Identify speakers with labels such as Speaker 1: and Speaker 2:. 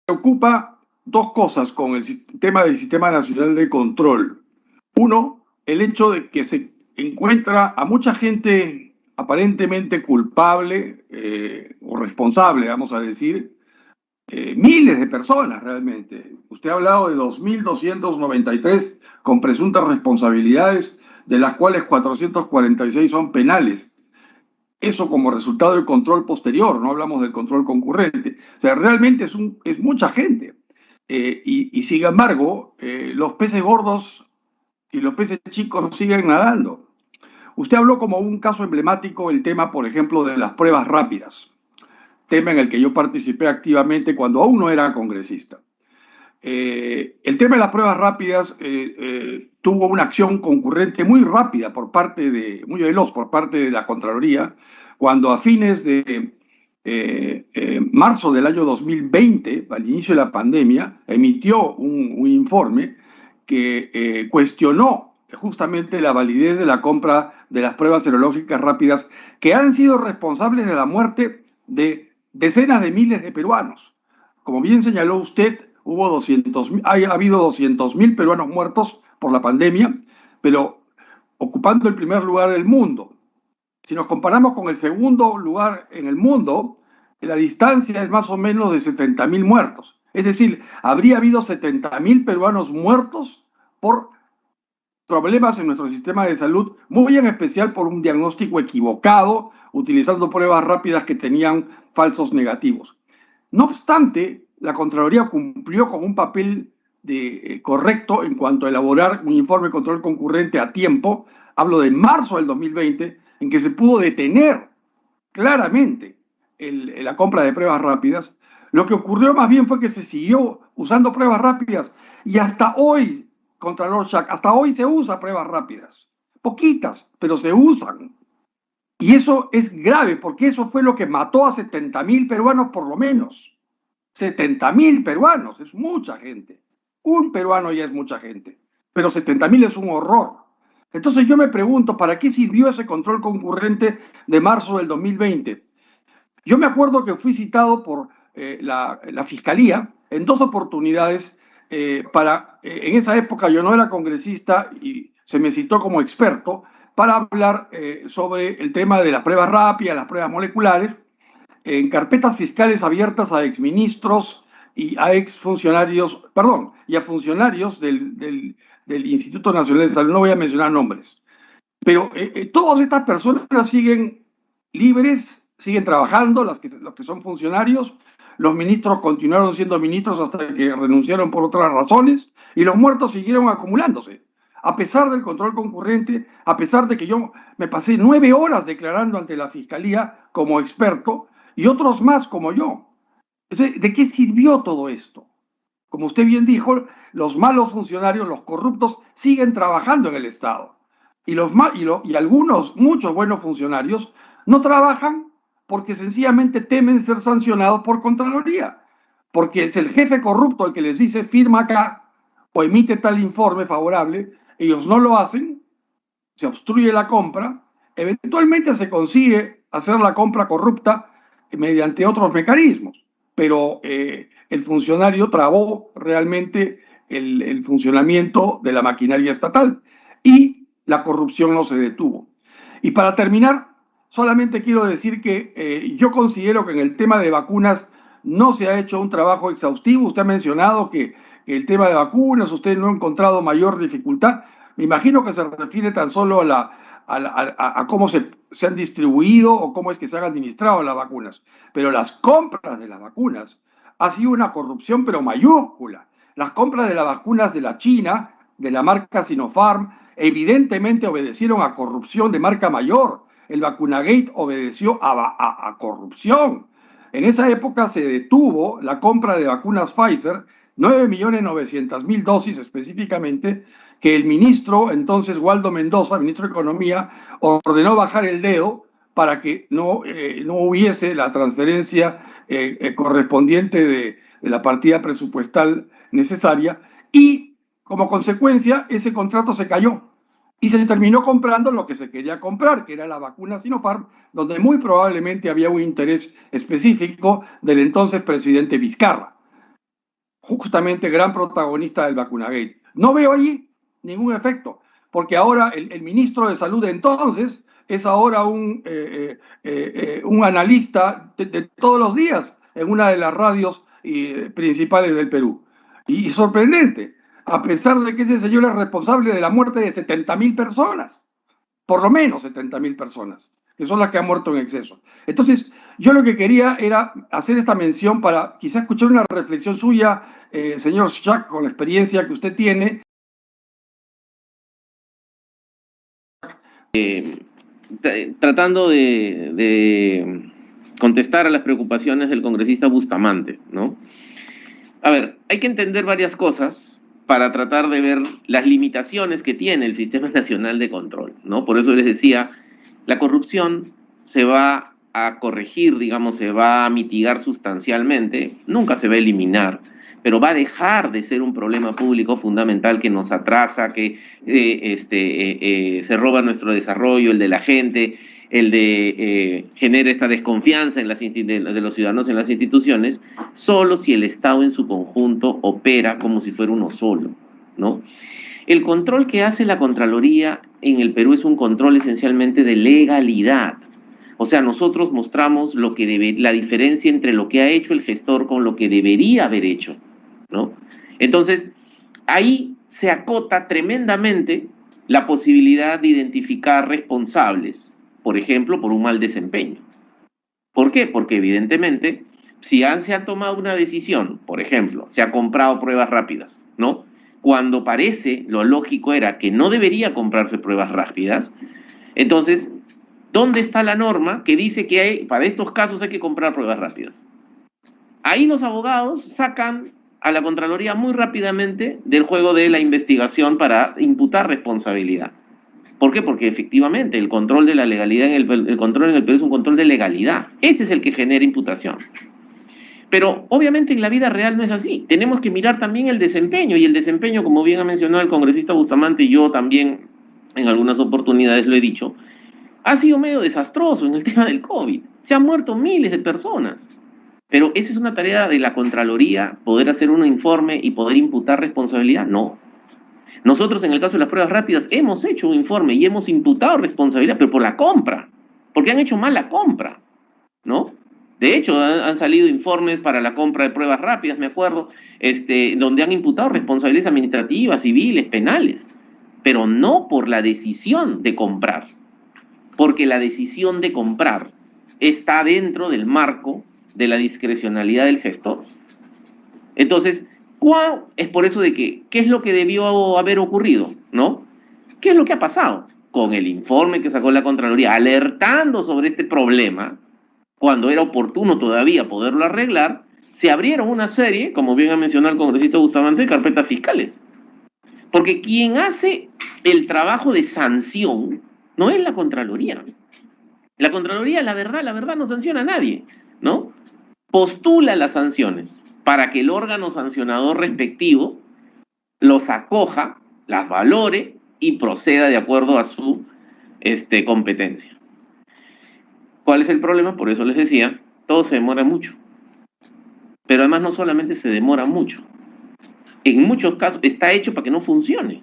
Speaker 1: preocupa dos cosas con el tema del Sistema Nacional de Control. Uno, el hecho de que se encuentra a mucha gente aparentemente culpable o responsable, vamos a decir, miles de personas realmente. Usted ha hablado de 2.293 con presuntas responsabilidades, de las cuales 446 son penales. Eso como resultado del control posterior, no hablamos del control concurrente. O sea, realmente es mucha gente. Y sin embargo, los peces gordos y los peces chicos siguen nadando. Usted habló como un caso emblemático el tema, por ejemplo, de las pruebas rápidas, tema en el que yo participé activamente cuando aún no era congresista. El tema de las pruebas rápidas tuvo una acción concurrente muy rápida muy veloz por parte de la Contraloría, cuando a fines de marzo del año 2020, al inicio de la pandemia, emitió un informe que cuestionó justamente la validez de la compra de las pruebas serológicas rápidas que han sido responsables de la muerte de decenas de miles de peruanos. Como bien señaló usted, ha habido 200.000 peruanos muertos por la pandemia, pero ocupando el primer lugar del mundo. Si nos comparamos con el segundo lugar en el mundo, la distancia es más o menos de 70.000 muertos. Es decir, habría habido 70.000 peruanos muertos por problemas en nuestro sistema de salud, muy en especial por un diagnóstico equivocado, utilizando pruebas rápidas que tenían falsos negativos. No obstante, la Contraloría cumplió con un papel correcto en cuanto a elaborar un informe de control concurrente a tiempo. Hablo de marzo del 2020, en que se pudo detener claramente la compra de pruebas rápidas. Lo que ocurrió más bien fue que se siguió usando pruebas rápidas y hasta hoy, Contralor Schack, hasta hoy se usa pruebas rápidas. Poquitas, pero se usan. Y eso es grave porque eso fue lo que mató a 70.000 peruanos por lo menos. 70.000 peruanos, es mucha gente. Un peruano ya es mucha gente, pero 70.000 es un horror. Entonces yo me pregunto, ¿para qué sirvió ese control concurrente de marzo del 2020? Yo me acuerdo que fui citado por la Fiscalía en dos oportunidades en esa época yo no era congresista y se me citó como experto para hablar sobre el tema de las pruebas rápidas, las pruebas moleculares, en carpetas fiscales abiertas a exministros y a exfuncionarios, perdón, y a funcionarios del Instituto Nacional de Salud, no voy a mencionar nombres. Pero todas estas personas siguen libres, siguen trabajando, los que son funcionarios, los ministros continuaron siendo ministros hasta que renunciaron por otras razones, y los muertos siguieron acumulándose. A pesar del control concurrente, a pesar de que yo me pasé 9 horas declarando ante la Fiscalía como experto, y otros más como yo. Entonces, ¿de qué sirvió todo esto? Como usted bien dijo, los malos funcionarios, los corruptos, siguen trabajando en el Estado. Y algunos, muchos buenos funcionarios, no trabajan porque sencillamente temen ser sancionados por Contraloría. Porque es el jefe corrupto el que les dice firma acá o emite tal informe favorable, ellos no lo hacen, se obstruye la compra, eventualmente se consigue hacer la compra corrupta mediante otros mecanismos, pero el funcionario trabó realmente el funcionamiento de la maquinaria estatal y la corrupción no se detuvo. Y para terminar, solamente quiero decir que yo considero que en el tema de vacunas no se ha hecho un trabajo exhaustivo. Usted ha mencionado que el tema de vacunas, usted no ha encontrado mayor dificultad. Me imagino que se refiere tan solo a cómo se han distribuido o cómo es que se han administrado las vacunas. Pero las compras de las vacunas ha sido una corrupción pero mayúscula. Las compras de las vacunas de la China, de la marca Sinopharm, evidentemente obedecieron a corrupción de marca mayor. El Vacunagate obedeció a corrupción. En esa época se detuvo la compra de vacunas Pfizer, 9.900.000 dosis específicamente, que el ministro, entonces Waldo Mendoza, ministro de Economía, ordenó bajar el dedo para que no hubiese la transferencia correspondiente de la partida presupuestal necesaria y como consecuencia ese contrato se cayó y se terminó comprando lo que se quería comprar, que era la vacuna Sinopharm, donde muy probablemente había un interés específico del entonces presidente Vizcarra. justamente gran protagonista del Vacunagate. No veo allí ningún efecto, porque ahora el ministro de Salud de entonces es ahora un analista de todos los días en una de las radios principales del Perú. Y sorprendente, a pesar de que ese señor es responsable de la muerte de 70.000 personas, por lo menos 70.000 personas, que son las que han muerto en exceso. Entonces, yo lo que quería era hacer esta mención para quizás escuchar una reflexión suya, señor Schack, con la experiencia que usted tiene.
Speaker 2: Tratando de contestar a las preocupaciones del congresista Bustamante, ¿no? A ver, hay que entender varias cosas para tratar de ver las limitaciones que tiene el Sistema Nacional de Control, ¿no? Por eso les decía, la corrupción se va a corregir, digamos, se va a mitigar sustancialmente, nunca se va a eliminar, pero va a dejar de ser un problema público fundamental que nos atrasa, que se roba nuestro desarrollo, el de la gente, el de genera esta desconfianza en de los ciudadanos en las instituciones, solo si el Estado en su conjunto opera como si fuera uno solo, ¿no? El control que hace la Contraloría en el Perú es un control esencialmente de legalidad. O sea, nosotros mostramos la diferencia entre lo que ha hecho el gestor con lo que debería haber hecho, ¿no? Entonces, ahí se acota tremendamente la posibilidad de identificar responsables, por ejemplo, por un mal desempeño. ¿Por qué? Porque evidentemente, si se ha tomado una decisión, por ejemplo, se ha comprado pruebas rápidas, ¿no? Cuando parece, lo lógico era que no debería comprarse pruebas rápidas, entonces, ¿dónde está la norma que dice que para estos casos hay que comprar pruebas rápidas? Ahí los abogados sacan a la Contraloría muy rápidamente del juego de la investigación para imputar responsabilidad. ¿Por qué? Porque efectivamente el control de la legalidad el control en el Perú es un control de legalidad. Ese es el que genera imputación. Pero obviamente en la vida real no es así. Tenemos que mirar también el desempeño, y el desempeño, como bien ha mencionado el congresista Bustamante, y yo también en algunas oportunidades lo he dicho, ha sido medio desastroso en el tema del COVID. Se han muerto miles de personas. Pero ¿esa es una tarea de la Contraloría, poder hacer un informe y poder imputar responsabilidad? No. Nosotros en el caso de las pruebas rápidas hemos hecho un informe y hemos imputado responsabilidad, pero por la compra, porque han hecho mal la compra, ¿no? De hecho, han salido informes para la compra de pruebas rápidas, me acuerdo, donde han imputado responsabilidades administrativas, civiles, penales, pero no por la decisión de comprar, porque la decisión de comprar está dentro del marco de la discrecionalidad del gestor. Entonces, es por eso de que, ¿qué es lo que debió haber ocurrido? ¿No? ¿Qué es lo que ha pasado? Con el informe que sacó la Contraloría, alertando sobre este problema, cuando era oportuno todavía poderlo arreglar, se abrieron una serie, como bien ha mencionado el congresista Bustamante, de carpetas fiscales. Porque quien hace el trabajo de sanción no es la Contraloría. La Contraloría, la verdad, no sanciona a nadie, ¿no? Postula las sanciones para que el órgano sancionador respectivo los acoja, las valore y proceda de acuerdo a su competencia. ¿Cuál es el problema? Por eso les decía, todo se demora mucho. Pero además no solamente se demora mucho, en muchos casos está hecho para que no funcione.